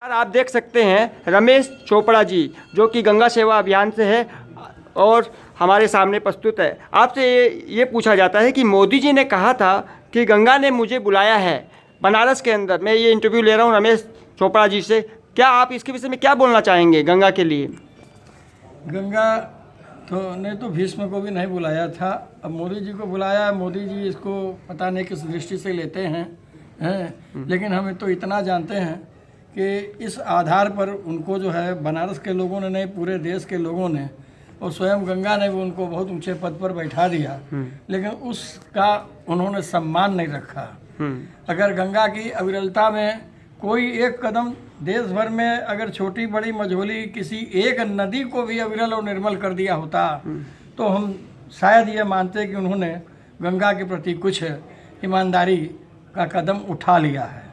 आप देख सकते हैं रमेश चोपड़ा जी जो कि गंगा सेवा अभियान से है और हमारे सामने प्रस्तुत है। आपसे ये पूछा जाता है कि मोदी जी ने कहा था कि गंगा ने मुझे बुलाया है बनारस के अंदर। मैं ये इंटरव्यू ले रहा हूँ रमेश चोपड़ा जी से। क्या आप इसके विषय में क्या बोलना चाहेंगे गंगा के लिए? गंगा ने तो भीष्म को भी नहीं बुलाया था, अब मोदी जी को बुलाया। मोदी जी इसको पता नहीं किस दृष्टि से लेते हैं लेकिन हम तो इतना जानते हैं कि इस आधार पर उनको जो है बनारस के लोगों ने नहीं, पूरे देश के लोगों ने और स्वयं गंगा ने भी उनको बहुत ऊंचे पद पर बैठा दिया, लेकिन उसका उन्होंने सम्मान नहीं रखा। अगर गंगा की अविरलता में कोई एक कदम देश भर में अगर छोटी बड़ी मझोली किसी एक नदी को भी अविरल और निर्मल कर दिया होता तो हम शायद ये मानते कि उन्होंने गंगा के प्रति कुछ ईमानदारी का कदम उठा लिया है।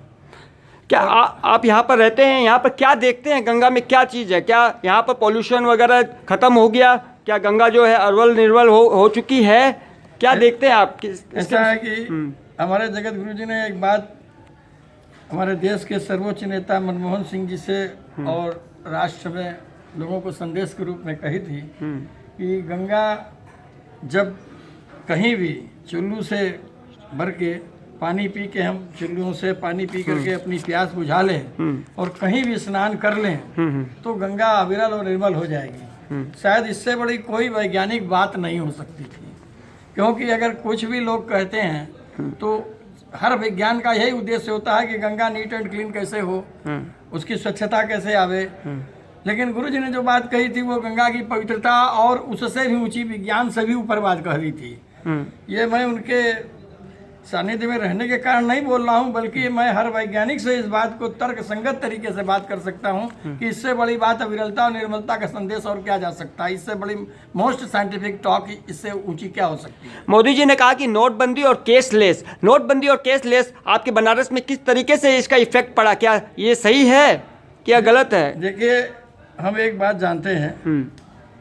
क्या आप यहाँ पर रहते हैं, यहाँ पर क्या देखते हैं? गंगा में क्या चीज़ है? क्या यहाँ पर पॉल्यूशन वगैरह ख़त्म हो गया? क्या गंगा जो है अरवल निर्वल हो चुकी है? क्या देखते हैं आप? ऐसा है कि हमारे जगत गुरु जी ने एक बात हमारे देश के सर्वोच्च नेता मनमोहन सिंह जी से और राष्ट्र में लोगों को संदेश के रूप में कही थी कि गंगा जब कहीं भी चुल्लू से भर के पानी पी के, हम चुल्लुओं से पानी पी करके अपनी प्यास बुझा लें और कहीं भी स्नान कर लें तो गंगा अविरल और निर्मल हो जाएगी। शायद इससे बड़ी कोई वैज्ञानिक बात नहीं हो सकती थी, क्योंकि अगर कुछ भी लोग कहते हैं तो हर विज्ञान का यही उद्देश्य होता है कि गंगा नीट एंड क्लीन कैसे हो, उसकी स्वच्छता कैसे आवे। लेकिन गुरु जी ने जो बात कही थी वो गंगा की पवित्रता और उससे भी ऊंची, विज्ञान से भी ऊपर बात कह रही थी। ये मैं उनके सानिध्य में रहने के कारण नहीं बोल रहा हूँ, बल्कि मैं हर वैज्ञानिक से इस बात को तर्क संगत तरीके से बात कर सकता हूँ कि इससे बड़ी बात अविरलता और निर्मलता का संदेश और क्या जा सकता है। इससे बड़ी मोस्ट साइंटिफिक टॉक इससे ऊंची क्या हो सकती है। मोदी जी ने कहा कि नोटबंदी और केसलेस आपके बनारस में किस तरीके से इसका इफेक्ट पड़ा? क्या ये सही है क्या गलत है? देखिए, हम एक बात जानते हैं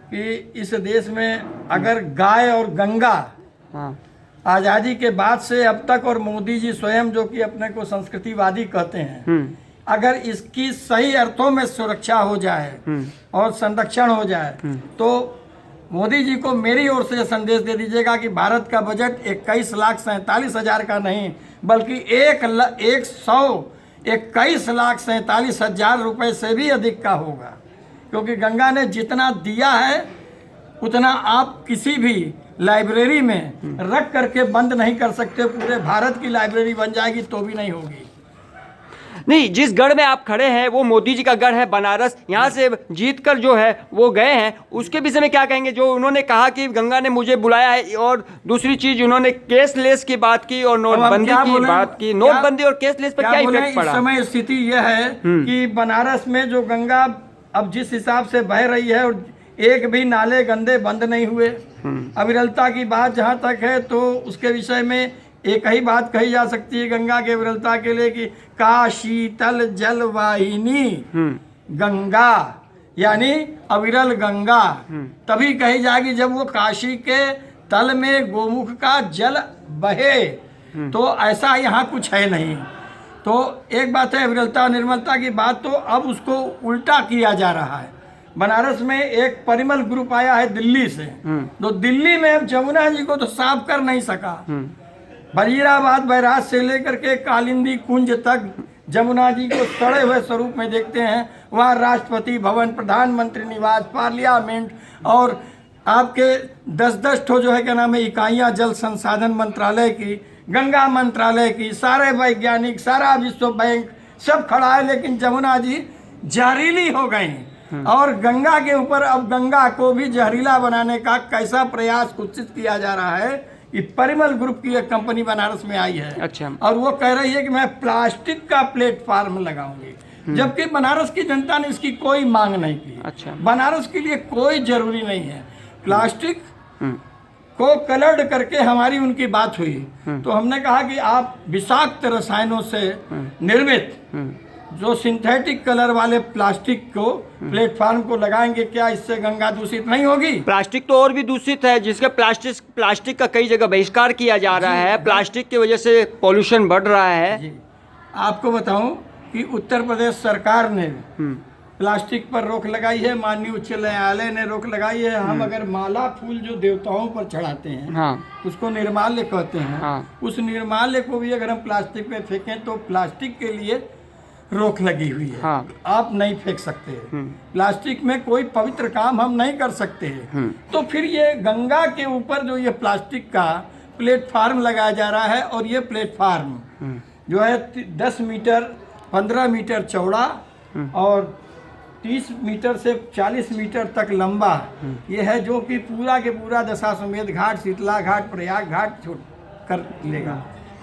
कि इस देश में अगर गाय और गंगा आज़ादी के बाद से अब तक, और मोदी जी स्वयं जो कि अपने को संस्कृतिवादी कहते हैं, अगर इसकी सही अर्थों में सुरक्षा हो जाए और संरक्षण हो जाए तो मोदी जी को मेरी ओर से संदेश दे दीजिएगा कि भारत का बजट 21,47,000 का नहीं बल्कि 1,21,47,000 रुपये से भी अधिक का होगा, क्योंकि गंगा ने जितना दिया है उतना आप किसी भी लाइब्रेरी में रख करके बंद नहीं कर सकते। पूरे भारत की लाइब्रेरी बन जाएगी तो भी नहीं होगी। नहीं, जिस गढ़ में आप खड़े हैं वो मोदी जी का गढ़ है बनारस। यहाँ से जीतकर जो है वो गए हैं, उसके विषय में क्या कहेंगे? जो उन्होंने कहा कि गंगा ने मुझे बुलाया है, और दूसरी चीज उन्होंने केसलेस की बात की और नोटबंदी की बात की। नोटबंदी और केसलेस पर क्या इफेक्ट पड़ा? इस समय स्थिति यह है कि बनारस में जो गंगा अब जिस हिसाब से बह रही है और एक भी नाले गंदे बंद नहीं हुए। अविरलता की बात जहाँ तक है तो उसके विषय में एक ही बात कही जा सकती है गंगा के अविरलता के लिए कि का शीतल जल वाहिनी गंगा, यानी अविरल गंगा तभी कही जाएगी जब वो काशी के तल में गोमुख का जल बहे। तो ऐसा यहाँ कुछ है नहीं। तो एक बात है अविरलता निर्मलता की बात, तो अब उसको उल्टा किया जा रहा है। बनारस में एक परिमल ग्रुप आया है दिल्ली से, तो दिल्ली में अब जमुना जी को तो साफ कर नहीं सका। वजीराबाद बैराज से लेकर के कालिंदी कुंज तक जमुना जी को सड़े हुए स्वरूप में देखते हैं। वहाँ राष्ट्रपति भवन, प्रधानमंत्री निवास, पार्लियामेंट और आपके 10-10 ठो जो है क्या नाम है इकाइयाँ, जल संसाधन मंत्रालय की, गंगा मंत्रालय की, सारे वैज्ञानिक, सारा विश्व बैंक सब खड़ा है, लेकिन जमुना जी जहरीली हो गई। और गंगा के ऊपर अब गंगा को भी जहरीला बनाने का कैसा प्रयास कुत्सित किया जा रहा है। ये परिमल ग्रुप की एक कंपनी बनारस में आई है। अच्छा। और वो कह रही है कि मैं प्लास्टिक का प्लेटफार्म लगाऊंगी, जबकि बनारस की जनता ने इसकी कोई मांग नहीं की। अच्छा। बनारस के लिए कोई जरूरी नहीं है। प्लास्टिक को कलर्ड करके हमारी उनकी बात हुई तो हमने कहा कि आप विषाक्त रसायनों से निर्मित जो सिंथेटिक कलर वाले प्लास्टिक को प्लेटफॉर्म को लगाएंगे, क्या इससे गंगा दूषित नहीं होगी? प्लास्टिक तो और भी दूषित है, जिसके प्लास्टिक का कई जगह बहिष्कार किया जा रहा है। प्लास्टिक की वजह से पॉल्यूशन बढ़ रहा है। जी, आपको बताऊं कि उत्तर प्रदेश सरकार ने प्लास्टिक पर रोक लगाई है, माननीय उच्च न्यायालय ने रोक लगाई है। हम अगर माला फूल जो देवताओं पर चढ़ाते हैं, हाँ, उसको निर्माल्य कहते हैं, हाँ, उस निर्माल्य को भी अगर हम प्लास्टिक में फेंकें तो प्लास्टिक के लिए रोक लगी हुई है। हाँ, आप नहीं फेंक सकते। प्लास्टिक में कोई पवित्र काम हम नहीं कर सकते। तो फिर ये गंगा के ऊपर जो ये प्लास्टिक का प्लेटफार्म लगाया जा रहा है, और ये प्लेटफार्म जो है 10 मीटर 15 मीटर चौड़ा और 30 मीटर से 40 मीटर तक लंबा ये है, जो कि पूरा के पूरा दशाश्वमेध घाट, शीतला घाट, प्रयाग घाट छोड़ कर लेगा।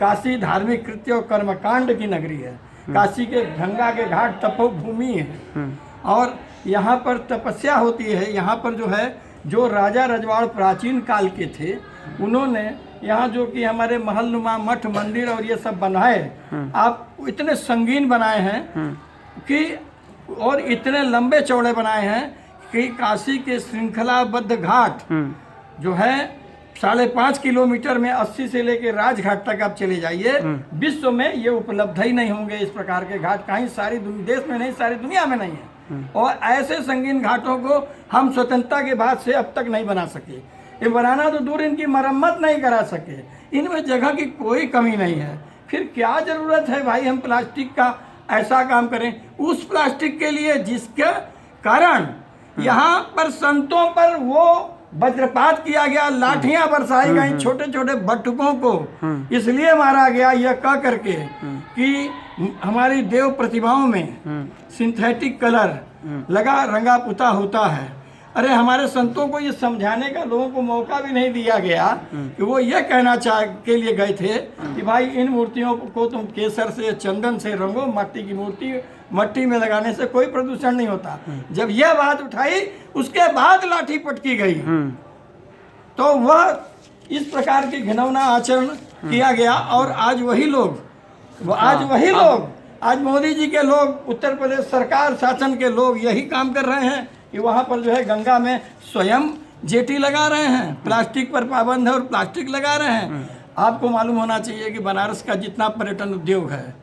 काशी धार्मिक कृत्य और कर्मकांड की नगरी है। काशी के गंगा के घाट तपोभूमि है, और यहाँ पर तपस्या होती है। यहाँ पर जो है, जो राजा रजवाड़ प्राचीन काल के थे, उन्होंने यहाँ जो कि हमारे महलनुमा मठ मंदिर और ये सब बनाए, आप इतने संगीन बनाए हैं कि, और इतने लंबे चौड़े बनाए हैं कि काशी के श्रृंखलाबद्ध घाट जो है 5.5 किलोमीटर में 80 से लेकर राजघाट तक आप चले जाइए, विश्व में ये उपलब्ध ही नहीं होंगे। इस प्रकार के घाट कहीं सारी देश में नहीं, सारी दुनिया में नहीं है। और ऐसे संगीन घाटों को हम स्वतंत्रता के बाद से अब तक नहीं बना सके। ये बनाना तो दूर, इनकी मरम्मत नहीं करा सके। इनमें जगह की कोई कमी नहीं है। फिर क्या जरूरत है भाई हम प्लास्टिक का ऐसा काम करें, उस प्लास्टिक के लिए जिसके कारण यहाँ पर संतों पर वो वज्रपात किया गया, लाठियां बरसाई गई, छोटे छोटे बटुकों को इसलिए मारा गया यह कह करके कि हमारी देव प्रतिमाओं में सिंथेटिक कलर लगा, रंगा पुता होता है। अरे हमारे संतों को ये समझाने का लोगों को मौका भी नहीं दिया गया कि वो ये कहना के लिए गए थे कि भाई इन मूर्तियों को तुम केसर से, चंदन से रंगो, मिट्टी की मूर्ति मट्टी में लगाने से कोई प्रदूषण नहीं होता। जब यह बात उठाई उसके बाद लाठी पटकी गई, तो वह इस प्रकार की घिनौना आचरण किया गया। और आज वही लोग, आज मोदी जी के लोग, उत्तर प्रदेश सरकार शासन के लोग यही काम कर रहे हैं कि वहाँ पर जो है गंगा में स्वयं जेटी लगा रहे हैं, प्लास्टिक पर पाबंद है और प्लास्टिक लगा रहे हैं। आपको मालूम होना चाहिए कि बनारस का जितना पर्यटन उद्योग है,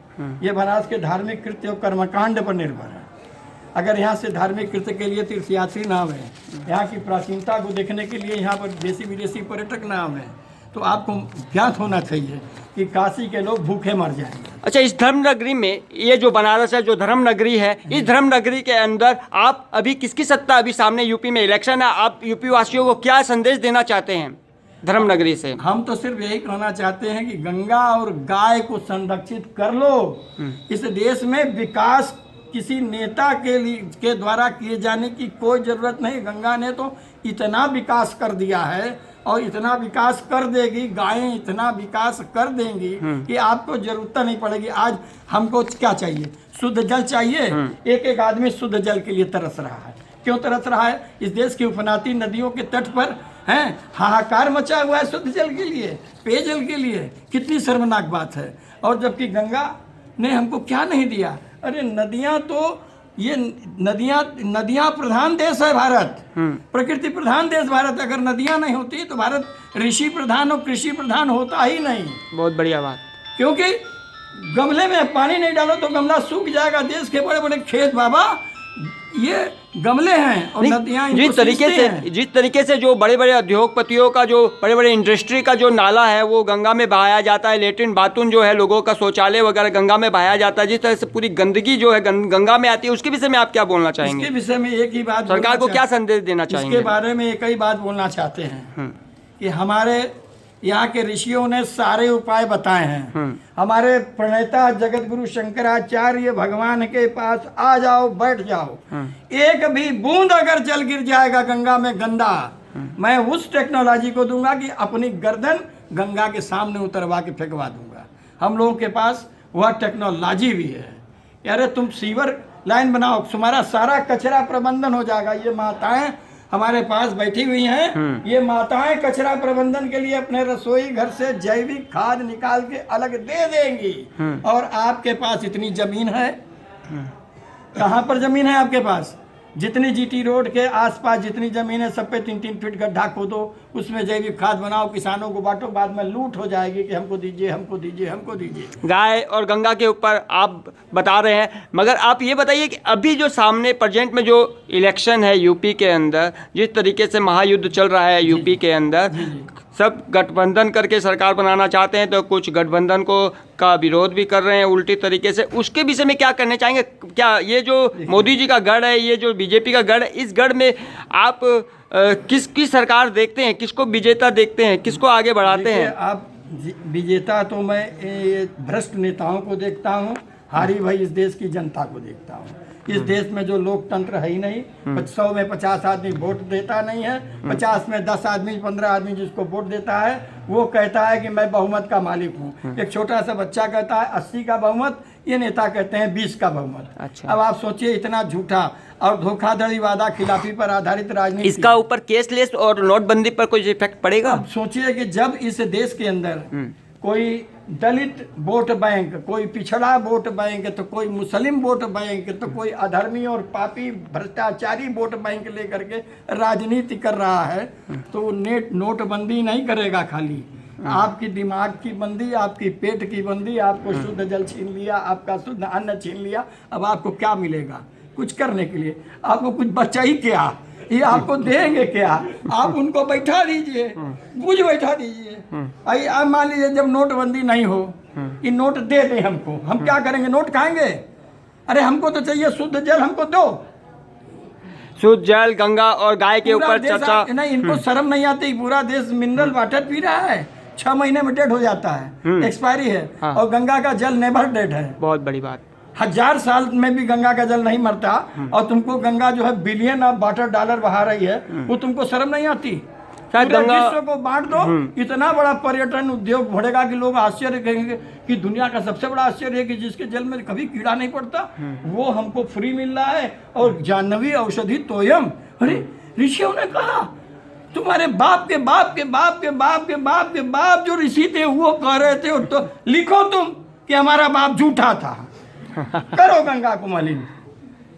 ये बनारस के धार्मिक कृत्य और कर्मकांड पर निर्भर है। अगर यहाँ से धार्मिक कृत्य के लिए तीर्थयात्री ना आवे, यहाँ की प्राचीनता को देखने के लिए यहाँ पर देशी विदेशी पर्यटक ना आवे, तो आपको ज्ञात होना चाहिए कि काशी के लोग भूखे मर जाएंगे। अच्छा, इस धर्म नगरी में, ये जो बनारस है, जो धर्म नगरी है, इस धर्म नगरी के अंदर आप अभी किसकी सत्ता, अभी सामने यूपी में इलेक्शन है, आप यूपी वासियों को क्या संदेश देना चाहते हैं धर्म नगरी से? हम तो सिर्फ यही कहना चाहते हैं कि गंगा और गाय को संरक्षित कर लो। इस देश में विकास किसी नेता के द्वारा किए जाने की कोई जरूरत नहीं। गंगा ने तो इतना विकास कर दिया है और इतना विकास कर देगी, गायें इतना विकास कर देंगी कि आपको जरूरत नहीं पड़ेगी। आज हमको क्या चाहिए? शुद्ध जल चाहिए। एक एक आदमी शुद्ध जल के लिए तरस रहा है। क्यों तरस रहा है? इस देश की उफनाती नदियों के तट पर हैं हाहाकार मचा हुआ है शुद्ध जल के लिए, पेयजल के लिए। कितनी शर्मनाक बात है। और जबकि गंगा ने हमको क्या नहीं दिया। अरे नदियां तो, ये नदियां प्रधान देश है भारत, प्रकृति प्रधान देश भारत। अगर नदियां नहीं होती तो भारत ऋषि प्रधान और कृषि प्रधान होता ही नहीं। बहुत बढ़िया बात। क्योंकि गमले में पानी नहीं डालो तो गमला सूख जाएगा। देश के बड़े बड़े खेत बाबा ये गमले हैं और नदियां जिस तरीके से जो बड़े बड़े उद्योगपतियों का, जो बड़े बड़े इंडस्ट्री का जो नाला है वो गंगा में बहाया जाता है, लेट्रिन बाथरूम जो है, लोगों का शौचालय वगैरह गंगा में बहाया जाता है, जिस तरह से पूरी गंदगी जो है गंगा में आती है, उसके विषय में आप क्या बोलना चाहेंगे? इसके विषय में एक ही बात, सरकार को क्या संदेश देना चाहेंगे? इसके बारे में एक ही बात बोलना चाहते हैं कि हमारे यहाँ के ऋषियों ने सारे उपाय बताए हैं। हमारे प्रणेता जगत गुरु शंकराचार्य भगवान के पास आ जाओ, बैठ जाओ। एक भी बूंद अगर जल गिर जाएगा गंगा में गंदा, मैं उस टेक्नोलॉजी को दूंगा कि अपनी गर्दन गंगा के सामने उतरवा के फेंकवा दूंगा। हम लोगों के पास वह टेक्नोलॉजी भी है। यार तुम सीवर लाइन बनाओ, तुम्हारा सारा कचरा प्रबंधन हो जाएगा। ये माताएं हमारे पास बैठी हुई हैं, ये माताएं कचरा प्रबंधन के लिए अपने रसोई घर से जैविक खाद निकाल के अलग दे देंगी। और आपके पास इतनी जमीन है, कहाँ पर जमीन है आपके पास? जितनी जीटी रोड के आसपास जितनी जमीन है सब पे 3-3 फीट गड्ढा खोदो, उसमें जैविक खाद बनाओ, किसानों को बांटो, बाद में लूट हो जाएगी कि हमको दीजिए, हमको दीजिए, हमको दीजिए। गाय और गंगा के ऊपर आप बता रहे हैं, मगर आप ये बताइए कि अभी जो सामने प्रेजेंट में जो इलेक्शन है यूपी के अंदर, जिस तरीके से महायुद्ध चल रहा है यूपी के अंदर, सब गठबंधन करके सरकार बनाना चाहते हैं, तो कुछ गठबंधन को का विरोध भी कर रहे हैं उल्टी तरीके से। उसके विषय में क्या करने चाहेंगे? क्या ये जो मोदी जी का गढ़ है, ये जो बीजेपी का गढ़ है, इस गढ़ में आप किसकी सरकार देखते हैं, किसको विजेता देखते हैं, किसको आगे बढ़ाते हैं? आप विजेता तो मैं ये भ्रष्ट नेताओं को देखता हूँ, हारी भाई इस देश की जनता को देखता हूँ। इस देश में जो लोकतंत्र है ही नहीं, 100 में 50 आदमी वोट देता नहीं है, 50 में 10 आदमी 15 आदमी जिसको वोट देता है वो कहता है कि मैं बहुमत का मालिक हूँ। एक छोटा सा बच्चा कहता है 80 का बहुमत, ये नेता कहते हैं 20 का बहुमत। अच्छा। अब आप सोचिए, इतना झूठा और धोखाधड़ी वादा खिलाफी पर आधारित राजनीति, इसका ऊपर केसलेस और नोटबंदी पर कोई इफेक्ट पड़ेगा? अब सोचिए कि जब इस देश के अंदर कोई दलित वोट बैंक, कोई पिछड़ा वोट बैंक, तो कोई मुस्लिम वोट बैंक, तो कोई अधर्मी और पापी भ्रष्टाचारी वोट बैंक लेकर के राजनीति कर रहा है, तो वो नोटबंदी नहीं करेगा। खाली आपकी दिमाग की बंदी, आपकी पेट की बंदी, आपको शुद्ध जल छीन लिया, आपका शुद्ध अन्न छीन लिया, अब आपको क्या मिलेगा कुछ करने के लिए? आपको कुछ बचा ही क्या? ये आपको देंगे क्या? आप उनको बैठा दीजिए, बुझ बैठा दीजिए। आई अब मान लीजिए जब नोटबंदी नहीं हो, ये नोट दे दें हमको, हम क्या करेंगे? नोट खाएंगे? अरे हमको तो चाहिए शुद्ध जल, हमको दो शुद्ध जल, गंगा और गाय के ऊपर चर्चा नहीं। इनको शर्म नहीं आती, पूरा देश मिनरल वाटर पी रहा है, 6 महीने में डेड हो जाता है, एक्सपायरी है। हाँ। और गंगा का जल नेवर डेड है। बहुत बड़ी बात। 1000 साल में भी गंगा का जल नहीं मरता, और तुमको गंगा जो है बिलियन ऑफ वाटर डॉलर बहा रही है, वो तुमको शर्म नहीं आती? शायद पूरे गंगा विश्व को बांट दो, इतना बड़ा पर्यटन उद्योग बढ़ेगा कि लोग आश्चर्य कहेंगे कि दुनिया का सबसे बड़ा आश्चर्य है कि जिसके जल में कभी कीड़ा नहीं पड़ता, वो हमको फ्री मिल रहा है। और जानवी औषधि तोयम, अरे ऋषियों ने कहा, तुम्हारे बाप के बाप के बाप के बाप के बाप के बाप जो ऋषि थे वो कह रहे थे, तो लिखो तुम कि हमारा बाप झूठा था, करो गंगा को मलिन।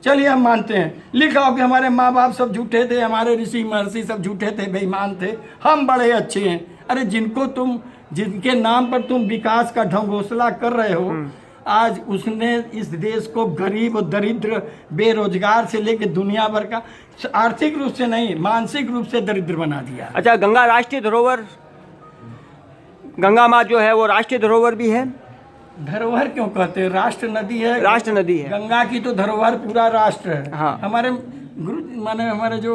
चलिए हम मानते हैं, लिखाओ कि हमारे माँ बाप सब झूठे थे, हमारे ऋषि महर्षि सब झूठे थे, बेईमान थे, हम बड़े अच्छे हैं। अरे जिनके नाम पर तुम विकास का ढंगोसला कर रहे हो, आज उसने इस देश को गरीब, दरिद्र, बेरोजगार से लेकर दुनिया भर का आर्थिक रूप से नहीं, मानसिक रूप से दरिद्र बना दिया। अच्छा, गंगा राष्ट्रीय धरोहर, गंगा माँ जो है वो राष्ट्रीय धरोहर भी है। धरोहर क्यों कहते हैं? राष्ट्र नदी है, राष्ट्र नदी है। गंगा की तो धरोहर पूरा राष्ट्र है। हाँ। हमारे गुरु माने हमारे जो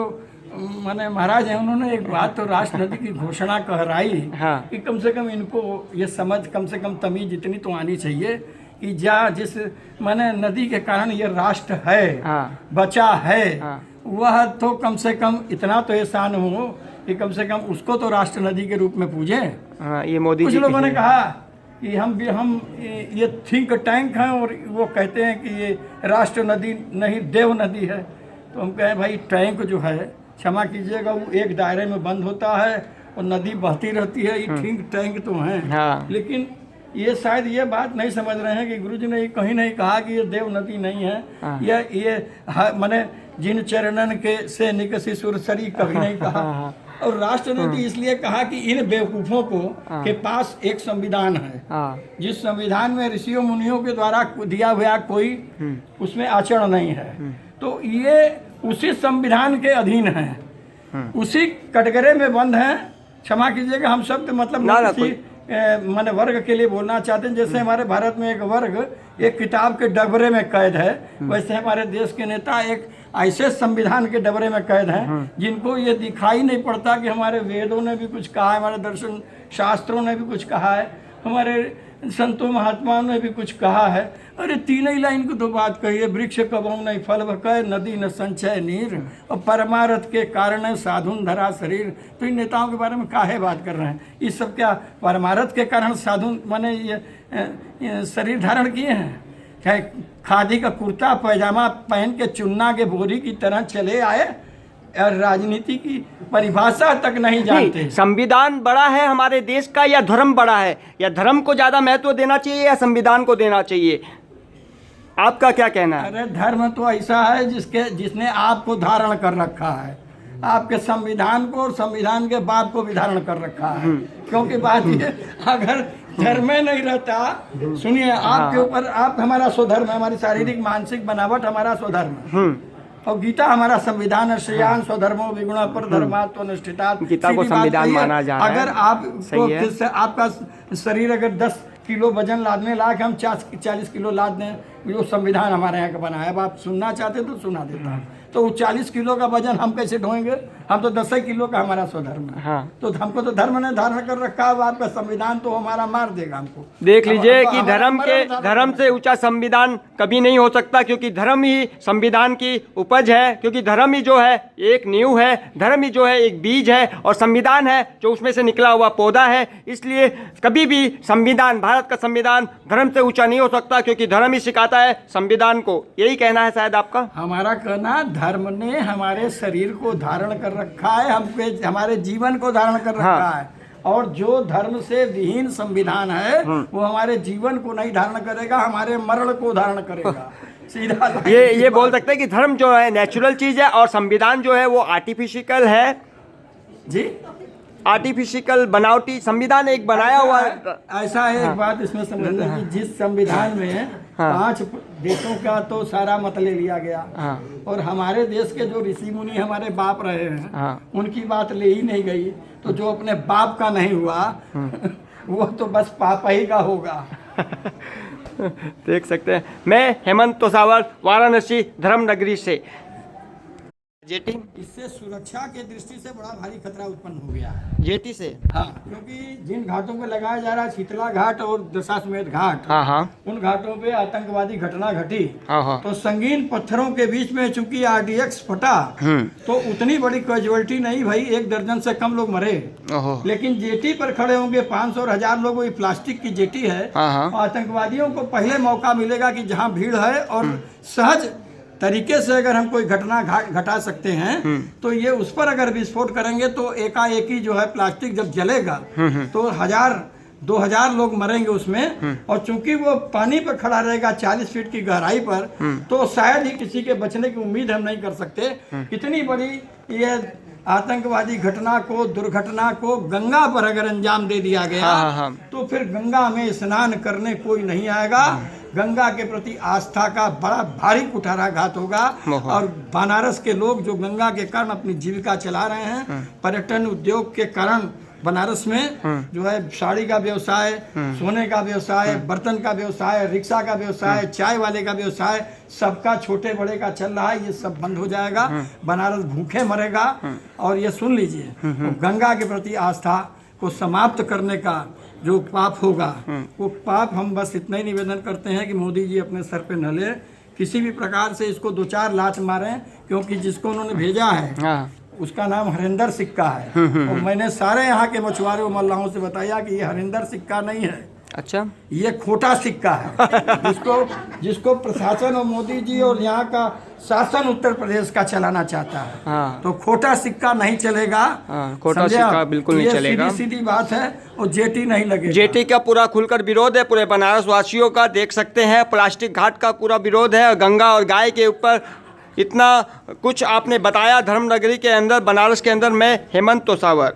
माने महाराज हैं, उन्होंने एक बात तो राष्ट्र नदी की घोषणा कहराई। हाँ। कि कम से कम इनको ये समझ, कम से कम तमीज इतनी तो आनी चाहिए कि जिस माने नदी के कारण ये राष्ट्र है, हाँ। बचा है, हाँ। वह तो कम से कम इतना तो एहसान हो कि कम से कम उसको तो राष्ट्र नदी के रूप में पूजे। हाँ, ये मोदी कुछ जी लोगों ने कहा कि हम ये थिंक टैंक हैं और वो कहते हैं कि ये राष्ट्र नदी नहीं, देव नदी है। तो हम कहें भाई, टैंक जो है, क्षमा कीजिएगा, वो एक दायरे में बंद होता है और नदी बहती रहती है, ये थिंक टैंक तो हैं। हाँ। लेकिन ये शायद ये बात नहीं समझ रहे हैं कि गुरुजी ने कहीं नहीं कहा कि ये देव नदी नहीं है। हाँ। ये माने जिन चरणन के से निकसी सुरसरी कभी नहीं कहा। हाँ। और राष्ट्र नीति इसलिए कहा कि इन बेवकूफ़ों को के पास एक संविधान है, जिस संविधान में ऋषियों मुनियों के द्वारा दिया हुआ कोई उसमें आचरण नहीं है, तो ये उसी संविधान के अधीन है, उसी कटघरे में बंद हैं। क्षमा कीजिएगा, हम शब्द मतलब मैंने वर्ग के लिए बोलना चाहते हैं। जैसे हमारे भारत में एक वर्ग एक किताब के डबरे में कैद है, वैसे हमारे देश के नेता एक ऐसे संविधान के डबरे में कैद हैं जिनको ये दिखाई नहीं पड़ता कि हमारे वेदों ने भी कुछ कहा है, हमारे दर्शन शास्त्रों ने भी कुछ कहा है, हमारे संतों महात्माओं ने भी कुछ कहा है। अरे तीन ही लाइन को तो बात कही है, वृक्ष कबहु नहीं फल बकय, नदी न संचय नीर, और परमारथ के कारण साधुन धरा शरीर। तो इन नेताओं के बारे में काहे बात कर रहे हैं? ये सब क्या परमारथ के कारण साधुन माने ये शरीर धारण किए हैं? क्या खादी का कुर्ता पैजामा पहन के चुन्ना के बोरी की तरह चले आए और राजनीति की परिभाषा तक नहीं जानते? संविधान बड़ा है हमारे देश का या धर्म बड़ा है, या धर्म को ज़्यादा महत्व देना चाहिए या संविधान को देना चाहिए? आपका क्या कहना है? अरे धर्म तो ऐसा है जिसने आपको धारण कर रखा है, आपके संविधान को और संविधान के बाप को भी धारण कर रखा है। क्योंकि बात ये, अगर धर्म में नहीं रहता, सुनिए, आपके ऊपर आप हमारा स्वधर्म है, हमारी शारीरिक मानसिक बनावट हमारा स्वधर्म है। और गीता हमारा संविधान है, श्रेयान स्वधर्मो विगुण पर धर्मात्व अनुष्ठितात्। गीता को संविधान माना जा रहा है। अगर आपका शरीर अगर 10 किलो वजन लादने लायक, हम 40 किलो लाद दें, जो संविधान हमारे यहाँ का बना है। अब आप सुनना चाहते तो सुना देता हूँ। तो 40 किलो का वजन हम कैसे ढोएंगे? हम तो 10 किलो का हमारा स्वधर्म है। हाँ। तो हमको तो धर्म ने धारण कर रखा है, आपका संविधान तो हमारा मार देगा हमको। देख लीजिए कि धर्म से ऊंचा संविधान कभी नहीं हो सकता, क्योंकि धर्म ही संविधान की उपज है, क्योंकि धर्म ही जो है एक नींव है, धर्म ही जो है एक बीज है, और संविधान है जो उसमें से निकला हुआ पौधा है। इसलिए कभी भी संविधान, भारत का संविधान धर्म से ऊंचा नहीं हो सकता, क्योंकि धर्म ही सिखाता है संविधान को। यही कहना है शायद आपका? हमारा कहना, धर्म ने हमारे शरीर को धारण कर रखा है, हमारे जीवन को धारण कर रखा है। और जो धर्म से विहीन संविधान है वो हमारे जीवन को नहीं धारण करेगा, हमारे मरण को धारण करेगा। सीधा ये बोल सकते हैं कि धर्म जो है नेचुरल चीज है और संविधान जो है वो आर्टिफिशियल है जी, आर्टिफिशियल बनावटी संविधान एक बनाया हुआ है। ऐसा है। एक बात इसमें समझना कि जिस संविधान में 5 देशों का तो सारा मत ले लिया गया, और हमारे देश के जो ऋषि मुनि हमारे बाप रहे हैं, उनकी बात ले ही नहीं गई। तो जो अपने बाप का नहीं हुआ वो तो बस पापा ही का होगा। देख सकते हैं। मैं हेमंत तोसावर, वाराणसी धर्म नगरी से। जेटी, इससे सुरक्षा के दृष्टि से बड़ा भारी खतरा उत्पन्न हो गया है। जेटी से? हाँ, क्योंकि जिन घाटों पे लगाया जा रहा है, शीतला घाट और दशाश्वमेध घाट, उन घाटों पे आतंकवादी घटना घटी। तो संगीन पत्थरों के बीच में चूंकि RDX फटा, तो उतनी बड़ी कैजुअलिटी नहीं भाई, 1 दर्जन से कम लोग मरे। लेकिन जेटी पर खड़े होंगे 500 और 1000 लोग, वही प्लास्टिक की जेटी है। आतंकवादियों को पहले मौका मिलेगा कि जहाँ भीड़ है और सहज तरीके से अगर हम कोई घटना घटा सकते हैं, तो ये उस पर अगर विस्फोट करेंगे तो एकाएक ही जो है प्लास्टिक जब जलेगा तो 1000-2000 लोग मरेंगे उसमें। और चूंकि वो पानी पर खड़ा रहेगा 40 फीट की गहराई पर, तो शायद ही किसी के बचने की उम्मीद हम नहीं कर सकते। कितनी बड़ी ये आतंकवादी घटना को, दुर्घटना को गंगा पर अगर अंजाम दे दिया गया, तो फिर गंगा में स्नान करने कोई नहीं आएगा। गंगा के प्रति आस्था का बड़ा भारी कुठाराघात होगा। और बनारस के लोग जो गंगा के कारण अपनी जीविका चला रहे हैं, पर्यटन उद्योग के कारण बनारस में जो है साड़ी का व्यवसाय, सोने का व्यवसाय, बर्तन का व्यवसाय, रिक्शा का व्यवसाय, चाय वाले का व्यवसाय, सबका छोटे बड़े का चल रहा है, ये सब बंद हो जाएगा। बनारस भूखे मरेगा। और ये सुन लीजिए, गंगा के प्रति आस्था को समाप्त करने का जो पाप होगा, वो पाप हम बस इतना ही निवेदन करते हैं कि मोदी जी अपने सर पे न ले, किसी भी प्रकार से इसको 2-4 लात मारें, क्योंकि जिसको उन्होंने भेजा है उसका नाम हरिंदर सिक्का है। और मैंने सारे यहाँ के मछुआरों मल्लाहों से बताया कि ये हरिंदर सिक्का नहीं है। अच्छा, ये खोटा सिक्का है जिसको प्रशासन और मोदी जी और यहाँ का शासन उत्तर प्रदेश का चलाना चाहता है। तो खोटा सिक्का नहीं चलेगा। खोटा सिक्का बिल्कुल नहीं चलेगा। सीधी बात है। और जेटी नहीं लगेगा। जेटी का पूरा खुलकर विरोध है पूरे बनारस वासियों का। देख सकते हैं प्लास्टिक घाट का पूरा विरोध है। और गंगा और गाय के ऊपर इतना कुछ आपने बताया धर्म नगरी के अंदर, बनारस के अंदर। मैं हेमंत तोसावर।